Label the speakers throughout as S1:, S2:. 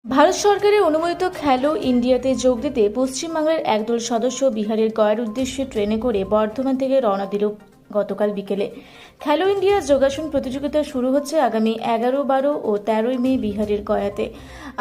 S1: ভারত সরকারের অনুমোদিত খেলো ইন্ডিয়াতে যোগ দিতে পশ্চিমবাংলার একদল সদস্য বিহারের গয়ার উদ্দেশ্যে ট্রেনে করে বর্ধমান থেকে রওনা দিল গতকাল বিকেলে। খেলো ইন্ডিয়া যোগাসন প্রতিযোগিতা শুরু হচ্ছে আগামী 11, 12 ও 13 মে বিহারের গয়াতে।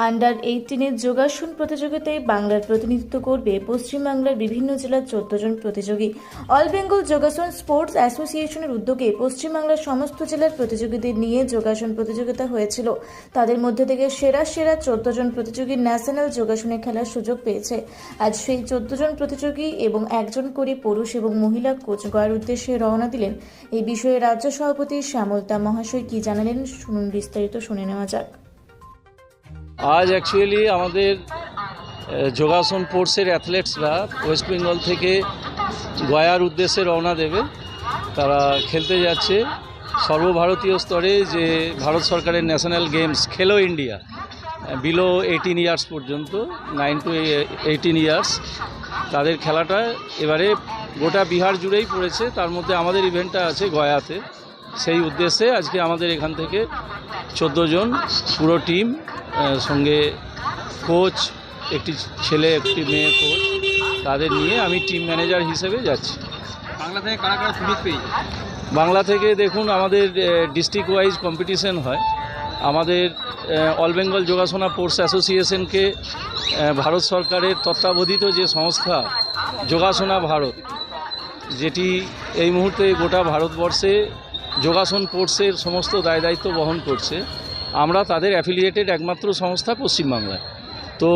S1: আন্ডার 18 যোগাসন প্রতিযোগিতায় বাংলার প্রতিনিধিত্ব করবে পশ্চিমবাংলার বিভিন্ন জেলার 14 জন প্রতিযোগী। অল বেঙ্গল যোগাসন স্পোর্টস অ্যাসোসিয়েশনের উদ্যোগে পশ্চিমবাংলার সমস্ত জেলার প্রতিযোগীদের নিয়ে যোগাসন প্রতিযোগিতা হয়েছিল। তাদের মধ্যে থেকে সেরা 14 জন প্রতিযোগী ন্যাশনাল যোগাসনে খেলার সুযোগ পেয়েছে। আজ সেই 14 জন প্রতিযোগী এবং একজন করে পুরুষ এবং মহিলা কোচ গয়ার উদ্দেশ্যে রওনা দিলেন। এই বিষয়ে রাজ্য সভাপতি শ্যামলতা মহাশয় কি জানালেন শুনুন, বিস্তারিত শুনে নেওয়া যাক।
S2: আজ অ্যাকচুয়ালি আমাদের যোগাসন কোর্সের অ্যাথলেটসরা ওয়েস্ট বেঙ্গল থেকে গয়ার উদ্দেশ্যে রওনা দেবে। তারা খেলতে যাচ্ছে সর্বভারতীয় স্তরে যে ভারত সরকারের ন্যাশনাল গেমস খেলো ইন্ডিয়া বিলো 18 ইয়ার্স পর্যন্ত, 9 to 18 ইয়ার্স, তাদের খেলাটা এবারে গোটা বিহার জুড়েই পড়েছে। তার মধ্যে আমাদের ইভেন্টটা আছে গয়াতে। সেই উদ্দেশ্যে আজকে আমাদের এখান থেকে 14 জন পুরো টিম, সঙ্গে কোচ, একটি ছেলে একটি মেয়ে কোচ, তাদের নিয়ে আমি টিম ম্যানেজার হিসেবে যাচ্ছি।
S3: বাংলা থেকে কারা কারা সুযোগ পেয়েছে?
S2: বাংলা থেকে দেখুন, আমাদের ডিস্ট্রিক্ট ওয়াইজ কম্পিটিশন হয়। আমাদের অল বেঙ্গল যোগাসনা স্পোর্টস অ্যাসোসিয়েশনকে ভারত সরকারের তত্ত্বাবধিত যে সংস্থা যোগাসনা ভারত, যেটি এই মুহূর্তে গোটা ভারতবর্ষে যোগাসন কোর্সের সমস্ত দায় দায়িত্ব বহন করছে, আমরা তাদের অ্যাফিলিয়েটেড একমাত্র সংস্থা পশ্চিমবাংলায়। তো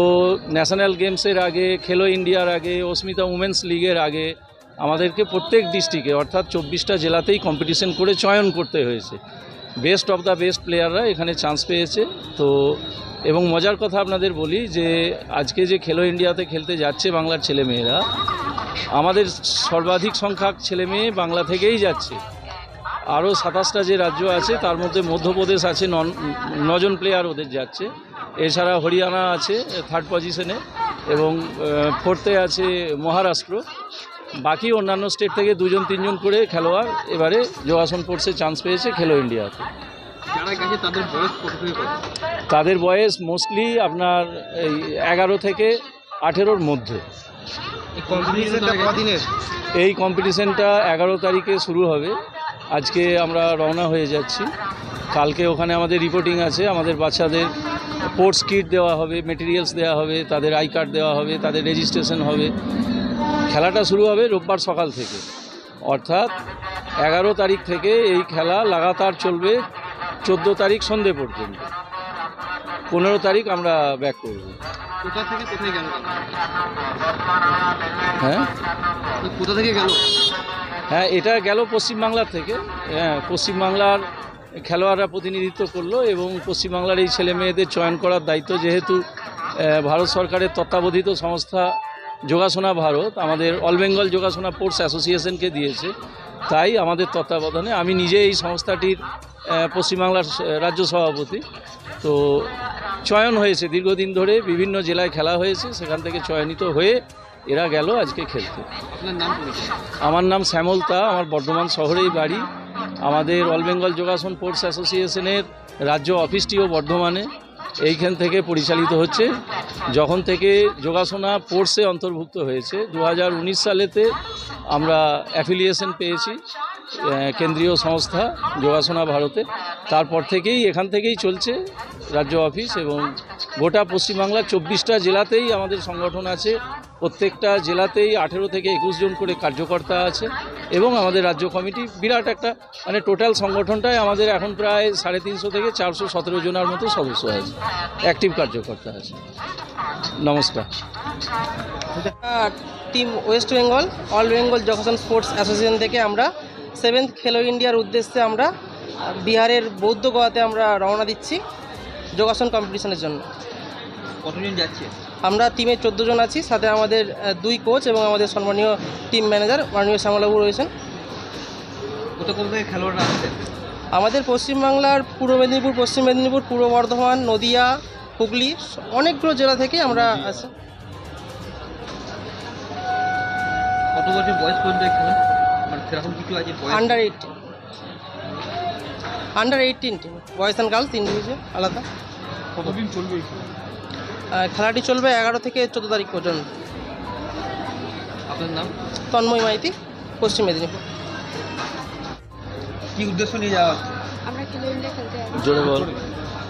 S2: ন্যাশনাল গেমসের আগে, খেলো ইন্ডিয়ার আগে, অস্মিতা উমেন্স লিগের আগে আমাদেরকে প্রত্যেক ডিস্ট্রিক্টে অর্থাৎ 24টা জেলাতেই কম্পিটিশন করে চয়ন করতে হয়েছে। বেস্ট অফ দ্য বেস্ট প্লেয়াররা এখানে চান্স পেয়েছে। তো এবং মজার কথা আপনাদের বলি যে আজকে যে খেলো ইন্ডিয়াতে খেলতে যাচ্ছে বাংলার ছেলেমেয়েরা, আমাদের সর্বাধিক সংখ্যক ছেলেমেয়ে বাংলা থেকেই যাচ্ছে। আরও 27টা যে রাজ্য আছে তার মধ্যে মধ্যপ্রদেশ আছে, 9 জন প্লেয়ার ওদের যাচ্ছে। এছাড়া হরিয়ানা আছে 3rd পজিশনে এবং 4th আছে মহারাষ্ট্র। বাকি অন্যান্য স্টেট থেকে 2 জন 3 জন করে খেলোয়াড় এবারে যোগাসন কোর্সে চান্স পেয়েছে খেলো ইন্ডিয়াতে।
S3: যারা গেছে তাদের বয়স কত থেকে কত?
S2: তাদের বয়স মোস্টলি আপনার এই 11 থেকে 18-র মধ্যে। এই কম্পিটিশনটা 11 তারিখে শুরু হবে। আজকে আমরা রওনা হয়ে যাচ্ছি। কালকে ওখানে আমাদের রিপোর্টিং আছে। আমাদের বাচ্চাদের স্পোর্টস কিট দেওয়া হবে, মেটেরিয়ালস দেওয়া হবে, তাদের আই কার্ড দেওয়া হবে, তাদের রেজিস্ট্রেশন হবে। খেলাটা শুরু হবে রোববার সকাল থেকে, অর্থাৎ 11 তারিখ থেকে এই খেলা লাগাতার চলবে 14 তারিখ সন্ধে পর্যন্ত। 15 তারিখ আমরা ব্যাক করব।
S3: কোথা থেকে কোথায় গেল?
S2: হ্যাঁ,
S3: কোথা থেকে গেল?
S2: হ্যাঁ, এটা গেল পশ্চিমবাংলার থেকে। হ্যাঁ, পশ্চিমবাংলার খেলোয়াড়রা প্রতিনিধিত্ব করলো এবং পশ্চিমবাংলার এই ছেলে মেয়েদের চয়ন করার দায়িত্ব যেহেতু ভারত সরকারের তত্ত্বাবধিত সংস্থা যোগাসনা ভারত আমাদের অল বেঙ্গল যোগাসনা স্পোর্টস অ্যাসোসিয়েশনকে দিয়েছে, তাই আমাদের তত্ত্বাবধানে আমি নিজে এই সংস্থাটির পশ্চিমবাংলার রাজ্য সভাপতি। তো চয়ন হয়েছে, দীর্ঘদিন ধরে বিভিন্ন জেলায় খেলা হয়েছে, সেখান থেকে চয়নিত হয়ে এরা গেল আজকে খেলতে।
S3: আপনার নাম?
S2: আমার নাম শ্যামলতা, আমার বর্ধমান শহরেই বাড়ি। আমাদের অল বেঙ্গল যোগাসন স্পোর্টস অ্যাসোসিয়েশনের রাজ্য অফিসটিও বর্ধমানে। এইখান থেকে পরিচালিত হচ্ছে। যখন থেকে যোগাসনা স্পোর্টসে অন্তর্ভুক্ত হয়েছে 2019 সালেতে আমরা অ্যাফিলিয়েশন পেয়েছি কেন্দ্রীয় সংস্থা যোগাসনা ভারতে। তারপর থেকেই এখান থেকেই চলছে রাজ্য অফিস এবং গোটা পশ্চিমবাংলার 24টা জেলাতেই আমাদের সংগঠন আছে। প্রত্যেকটা জেলাতেই 18 থেকে 21 জন করে কার্যকর্তা আছে এবং আমাদের রাজ্য কমিটি বিরাট একটা, মানে টোটাল সংগঠনটায় আমাদের এখন প্রায় 350 থেকে 417 জনের মতো সদস্য আছে, অ্যাক্টিভ কার্যকর্তা আছে। নমস্কার।
S4: Team West Bengal all Bengal যোগাসন স্পোর্টস অ্যাসোসিয়েশন থেকে আমরা 7th খেলো ইন্ডিয়ার উদ্দেশ্যে আমরা বিহারের বৌদ্ধ গয়াতে আমরা রওনা দিচ্ছি যোগাসন কম্পিটিশনের জন্য।
S3: কতজন যাচ্ছে?
S4: আমরা টিমে 14 জন আছি, সাথে আমাদের 2 কোচ এবং আমাদের সম্মানীয় টিম ম্যানেজার মাননীয় শ্যামলবাবু রয়েছেন।
S3: কোথা কোথা থেকে খেলোয়াড়রা আসছে?
S4: আমাদের পশ্চিমবাংলার পূর্ব মেদিনীপুর, পশ্চিম মেদিনীপুর, পূর্ব বর্ধমান, নদিয়া, হুগলি, অনেকগুলো জেলা থেকে আমরা আছি।
S3: কত বছর বয়স পর্যন্ত খেলা? মানে সেরকম কিছু আছে?
S4: Under 18 team, boys and girls individual আলাদা।
S3: কতদিন চলবে?
S4: খেলাটি চলবে 11 থেকে 14 তারিখ পর্যন্ত।
S3: আপনার নাম?
S4: তন্ময় মাইতি, পশ্চিম মেদিনীপুর।
S3: কি উদ্দেশ্য নিয়ে যাওয়া হচ্ছে?
S5: আমরা খেলো ইন্ডিয়া খেলতে যাচ্ছি।
S2: জোরে বল।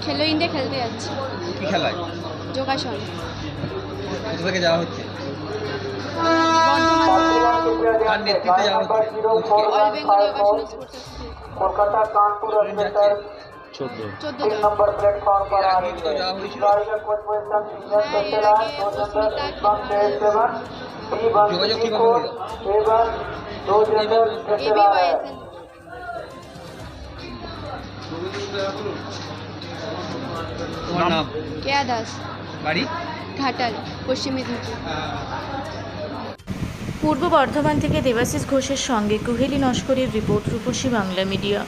S5: খেলো ইন্ডিয়া খেলতে যাচ্ছি।
S3: কি খেলায়?
S5: যোগাসন।
S3: কোথা থেকে যাওয়া হচ্ছে?
S5: বর্ধমান
S3: কার নেতৃত্বে যাওয়া হচ্ছে?
S5: অল বেঙ্গল যোগাসন স্পোর্টস অ্যাসোসিয়েশন।
S3: যাচ্ছে?
S5: 14 জন।
S3: এর আগে কি যাওয়া হয়েছিল?
S5: এর আগে অস্মিতা,
S3: যোগাযোগ কিভাবে হলো?
S5: ABYSN।
S3: তোমার নাম?
S5: কেয়া দাস,
S3: বাড়ি?
S5: ঘাটাল, পশ্চিম মেদিনীপুর।
S1: পূর্ব বর্ধমান থেকে দেবাশিস ঘোষের সঙ্গে কুহেলি নস্করের রিপোর্ট, রূপসী বাংলা মিডিয়া।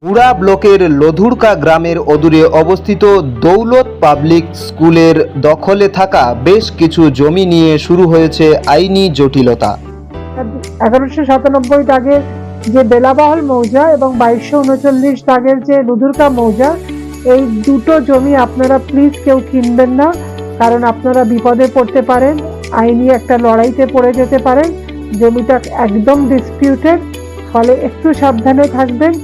S6: পুরা ব্লকের লধুরকা গ্রামের অদূরে অবস্থিত দৌলত পাবলিক স্কুলের দখলে থাকা বেশ কিছু জমি নিয়ে শুরু হয়েছে আইনি জটিলতা।
S7: 1197 দাগের যে বেলাবহল মৌজা এবং 2239 দাগের যে লুধুরকা মৌজা, এই দুটো জমি আপনারা প্লিজ কেউ কিনবেন না, কারণ আপনারা বিপদে পড়তে পারেন, আইনি একটা লড়াইতে পড়ে যেতে পারেন। জমিটা একদম ডিসপিউটেড, ফলে একটু সাবধানে থাকবেন।